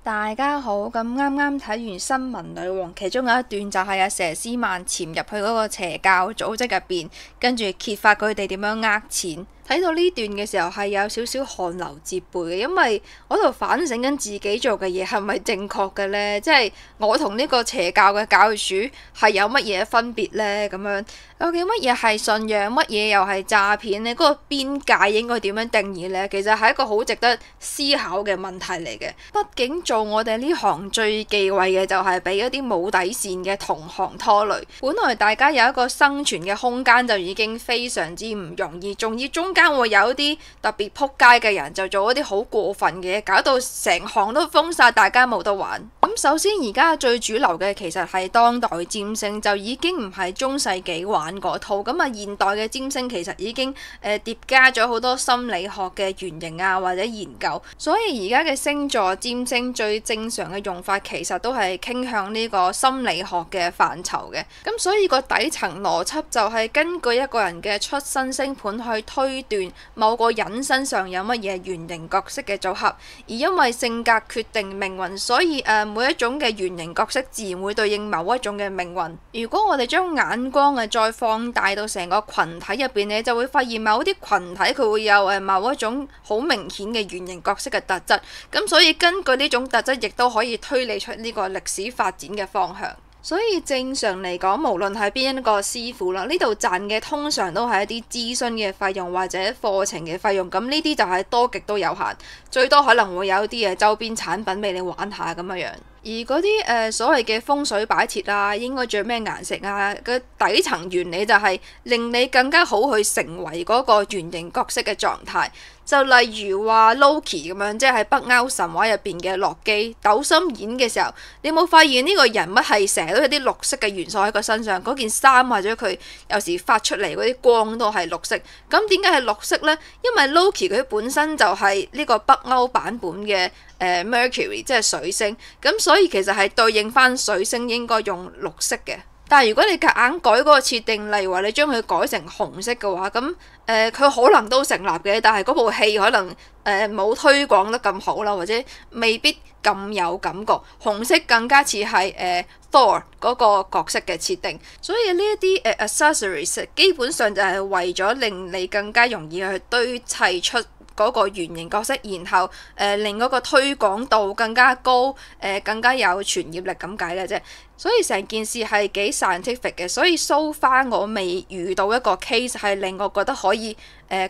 大家好，咁啱啱睇完新聞女王，其中有一段就係阿佘詩曼潛入去嗰個邪教組織入邊，跟住揭發佢哋點樣呃錢。睇到呢段嘅時候係有少少汗流浹背嘅，因為我喺度反省緊自己做嘅嘢係咪正確嘅呢？即係我同呢個邪教嘅教主係有乜嘢分別呢？咁樣究竟乜嘢係信仰，乜嘢又係詐騙呢？嗰個邊界應該點樣定義呢？其實係一個好值得思考嘅問題嚟嘅。畢竟做我哋呢行最忌諱嘅就係俾一啲冇底線嘅同行拖累。本來大家有一個生存嘅空間就已經非常之唔容易，仲要中間會有一啲特別撲街嘅人就做一啲好過分嘅嘢，搞到成行都封晒，大家冇得玩。咁首先而家最主流嘅其實係當代占星，就已經唔係中世紀玩嗰套。咁啊現代嘅占星其實已經疊加咗好多心理學嘅原型啊或者研究，所以而家嘅星座占星最正常嘅用法其實都係傾向呢個心理學嘅範疇嘅。咁所以個底層邏輯就係根據一個人嘅出生星盤去推斷某個人身上有乜嘢原型角色嘅組合，而因為性格決定命運，所以每一種嘅原型角色自然會對應某一種嘅命運。如果我哋將眼光再放大到成個群體入邊，你就會發現某啲群體佢會有某一種好明顯嘅原型角色嘅特質，咁所以根據呢種特質亦都可以推理出呢個歷史發展嘅方向。所以正常嚟講，無論係邊一個師傅啦，呢度賺嘅通常都係一啲諮詢嘅費用或者課程嘅費用，咁呢啲就係多極都有限，最多可能會有啲周邊產品俾你玩下咁樣。而嗰啲所謂嘅風水擺設啊，應該着咩顏色啊，個底層原理就係令你更加好去成為嗰個原型角色嘅狀態。就例如話 Loki 咁樣，即係北歐神話入邊嘅洛基，鬥心演嘅時候，你有冇發現呢個人物係成日都有啲綠色嘅元素喺佢身上？嗰件衫或者佢有時發出嚟嗰啲光都係綠色。咁點解係綠色呢？因為 Loki 佢本身就係呢個北歐版本嘅Mercury， 即係水星。咁所以其實係對應翻水星應該用綠色嘅。但係如果你夾硬改嗰個設定，例如話你將佢改成紅色嘅話，咁佢可能都成立嘅，但係嗰部戲可能冇推廣得咁好啦，或者未必咁有感覺。紅色更加似係Thor 嗰個角色嘅設定，所以呢一啲accessories 基本上就係為咗令你更加容易去堆砌出嗰個原型角色，然後令嗰個推廣度更加高，更加有傳染力咁解嘅啫。所以成件事係幾 scientific 嘅，所以 so far 我未遇到一個 case 係令我覺得可以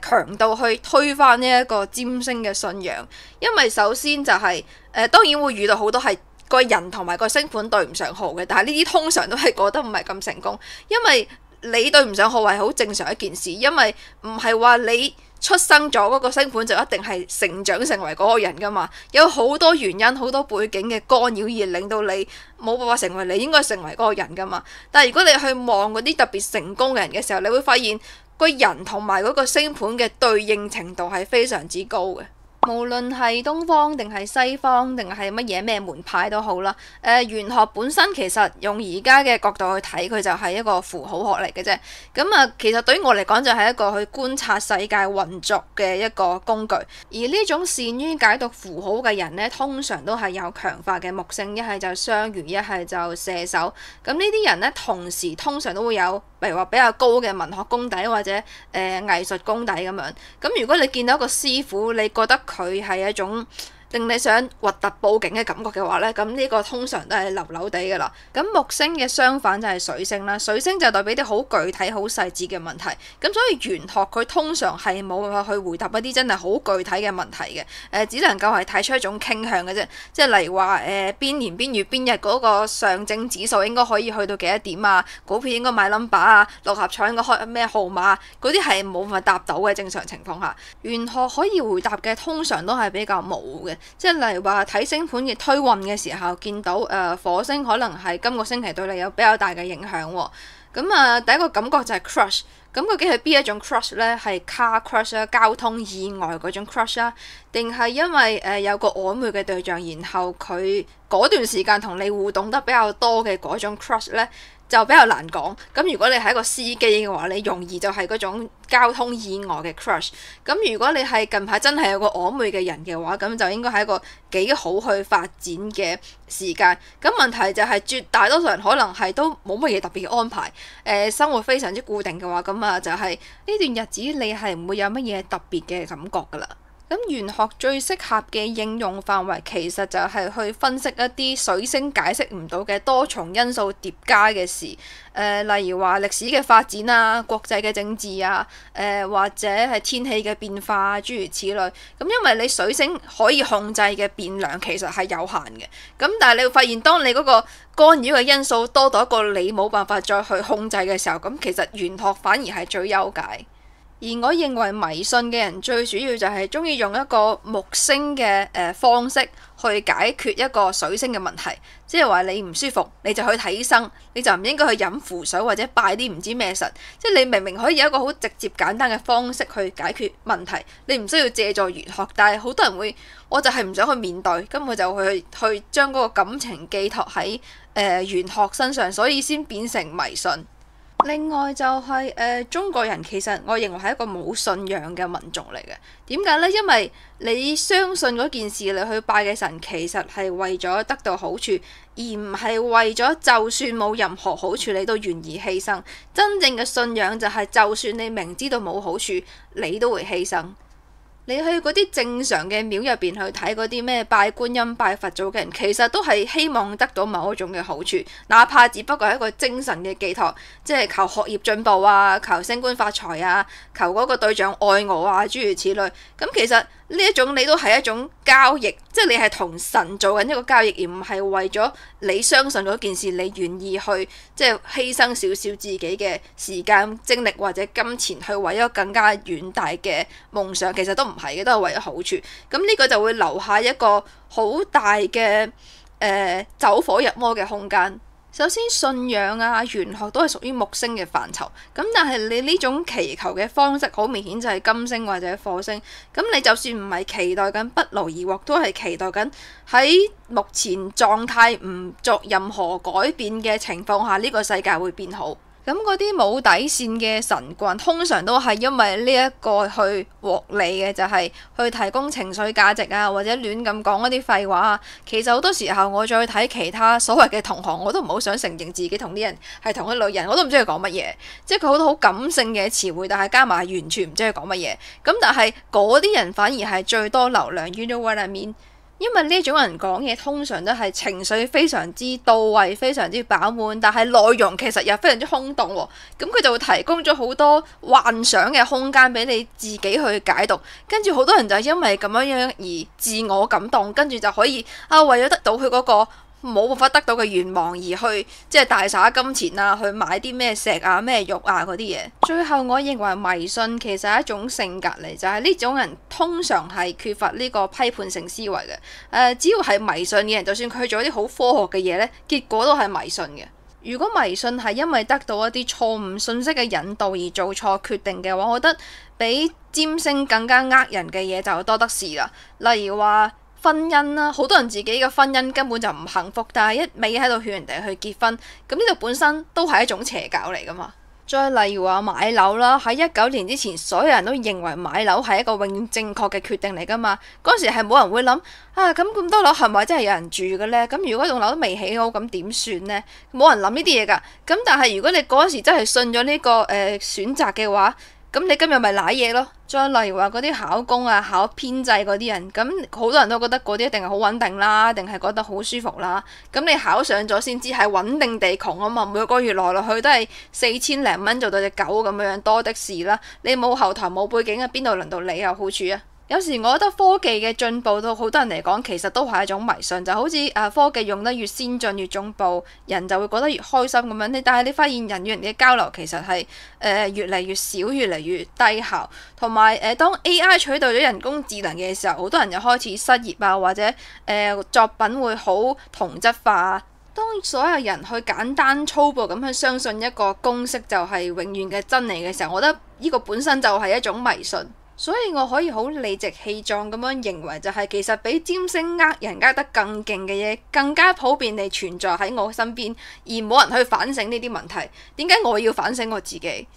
強到去推翻呢一個占星嘅信仰。因為首先就係當然會遇到好多係個人同埋個星盤對唔上號嘅，但係呢啲通常都係覺得唔係咁成功，因為你對唔上號係好正常一件事，因為唔係話你出生咗嗰個星盤就一定係成長成為嗰個人噶嘛，有好多原因、好多背景嘅干擾而令到你冇辦法成為你應該成為嗰個人噶嘛。但係如果你去望嗰啲特別成功嘅人嘅時候，你會發現個人同埋嗰個星盤嘅對應程度係非常之高嘅。無論係東方定係西方定係乜嘢咩門派都好啦，玄學本身其實用而家嘅角度去睇，佢就係一個符號學嚟嘅啫。咁其實對於我嚟講就係一個去觀察世界運作嘅一個工具。而呢種善於解讀符號嘅人呢，通常都係有強化嘅木星，一係就雙魚，一係就射手。咁呢啲人呢，同時通常都會有，例如話比較高嘅文學功底或者藝術功底咁樣。咁如果你見到一個師傅，你覺得佢係一種令你想核突報警嘅感覺嘅話呢，咁呢個通常都係流流地噶啦。咁木星嘅相反就係水星啦，水星就代表啲好具體好細緻嘅問題。咁所以玄學佢通常係冇辦法去回答一啲真係好具體嘅問題嘅，只能夠係睇出一種傾向嘅啫。即係例如話邊年邊月邊日嗰個上證指數應該可以去到幾多點啊？股票應該買 number 啊？六合彩應該開咩號碼？嗰啲係冇辦法答到嘅。正常情況下，玄學可以回答嘅通常都係比較模糊嘅。即係例如話睇星盤嘅推運嘅時候，見到火星可能係今個星期對你有比較大嘅影響喎。咁第一個感覺就係 crush。咁究竟係邊一種 crush 呢？係 car crush 啊，交通意外嗰種 crush 啊，定係因為有個曖昧嘅對象，然後佢嗰段時間同你互動得比較多嘅嗰種 crush 呢？就比較難講。咁如果你係一個司機嘅話，你容易就係嗰種交通意外嘅 crush。咁如果你係近排真係有個曖昧嘅人嘅話，咁就應該係一個幾好去發展嘅時間。咁問題就係絕大多數人可能係都冇乜嘢特別嘅安排，生活非常之固定嘅話，咁啊就係呢段日子你係唔會有乜嘢特別嘅感覺㗎啦。咁玄學最適合嘅應用範圍其實就係去分析一啲水星解釋唔到嘅多重因素疊加嘅事，例如話歷史嘅發展啊、國際嘅政治啊、或者係天氣嘅變化諸如此類。咁因為你水星可以控制嘅變量其實係有限嘅，咁但係你會發現當你嗰個干擾嘅因素多到一個你冇辦法再去控制嘅時候，咁其實玄學反而係最優解。而我認為迷信嘅人最主要就係中意用一個木星嘅方式去解決一個水星嘅問題，即係話你唔舒服你就去睇醫生，你就唔應該去飲符水或者拜啲唔知咩神，即係你明明可以有一個好直接簡單嘅方式去解決問題，你唔需要借助玄學，但係好多人會，我就係唔想去面對，根本就去將嗰個感情寄託喺玄學身上，所以先變成迷信。另外就係中國人其實我認為係一個冇信仰嘅民族嚟嘅。點解呢？因為你相信嗰件事，你去拜嘅神其實係為咗得到好處，而唔係為咗就算冇任何好處你都願意犧牲。真正嘅信仰就係就算你明知道冇好處，你都會犧牲。你去嗰啲正常嘅廟入邊去睇嗰啲咩拜觀音、拜佛祖嘅人，其實都係希望得到某一種嘅好處，哪怕只不過係一個精神嘅寄託，即係求學業進步啊、求升官發財啊、求嗰個對象愛我啊，諸如此類。咁其實呢一種你都係一種交易，即係你係同神做緊一個交易，而唔係為咗你相信嗰件事，你願意去即係犧牲少少自己嘅時間、精力或者金錢去為一個更加遠大嘅夢想，其實都唔係嘅，都係為咗好處。咁呢個就會留下一個好大嘅走火入魔嘅空間。首先信仰啊、玄學都係屬於木星嘅範疇，咁但係你呢種祈求嘅方式好明顯就係金星或者火星，咁你就算唔係期待緊不勞而獲，都係期待緊喺目前狀態唔作任何改變嘅情況下，呢個世界會變好。咁嗰啲冇底線嘅神棍，通常都係因為呢一個去獲利嘅，就係去提供情緒價值啊，或者亂咁講一啲廢話啊。其實好多時候我再睇其他所謂嘅同行，我都唔好想承認自己同啲人係同一類人，我都唔知佢講乜嘢。即係佢好多好感性嘅詞彙，但係加埋完全唔知佢講乜嘢。咁但係嗰啲人反而係最多流量，you know what I mean？因為呢種人講嘢通常都係情緒非常之到位，非常之飽滿，但係內容其實又非常之空洞喎。咁佢就會提供咗好多幻想嘅空間俾你自己去解讀，跟住好多人就因為咁樣而自我感動，跟住就可以為咗得到佢嗰個冇辦法得到嘅願望而去即係大灑金錢啊，去買啲咩石啊、咩玉啊嗰啲嘢。最後我認為迷信其實係一種性格嚟，就係呢種人通常係缺乏呢個批判性思維嘅。只要係迷信嘅人，就算佢做一啲好科學嘅嘢呢，結果都係迷信嘅。如果迷信係因為得到一啲錯誤信息嘅引導而做錯決定嘅話，我覺得比占星更加呃人嘅嘢就多得是啦。例如話婚姻啦，好多人自己嘅婚姻根本就唔幸福，但係一味喺度勸人哋去結婚，咁呢度本身都係一種邪教嚟噶嘛。再例如話買樓啦，喺19年之前，所有人都認為買樓係一個永遠正確嘅決定嚟噶嘛。嗰時係冇人會諗咁多樓係咪真係有人住嘅呢？咁如果棟樓都未起好，咁點算呢？冇人諗呢啲嘢噶。咁但係如果你嗰時真係信咗呢個選擇嘅話，咁你今日咪瀨嘢咯。再例如話嗰啲考公啊、考編制嗰啲人，咁好多人都覺得嗰啲一定係好穩定啦，定係覺得好舒服啦。咁你考上咗先知係穩定地窮啊嘛，每個月來來去都係4000零蚊做到隻狗咁樣，多的是啦。你冇後台冇背景，邊度輪到你有好處啊？有時我覺得科技嘅進步對好多人嚟講，其實都係一種迷信，就好似科技用得越先進越進步，人就會覺得越開心咁樣。但係你發現人與人嘅交流其實係越嚟越少，越嚟越低效。同埋當 AI 取代咗人工智能嘅時候，好多人又開始失業啊，或者作品會好同質化。當所有人去簡單粗暴咁去相信一個公式就係永遠嘅真理嘅時候，我覺得呢個本身就係一種迷信。所以我可以好理直氣壯咁樣認為，就係其實比占星呃人呃得更勁嘅嘢，更加普遍地存在喺我身邊，而冇人去反省呢啲問題。點解我要反省我自己？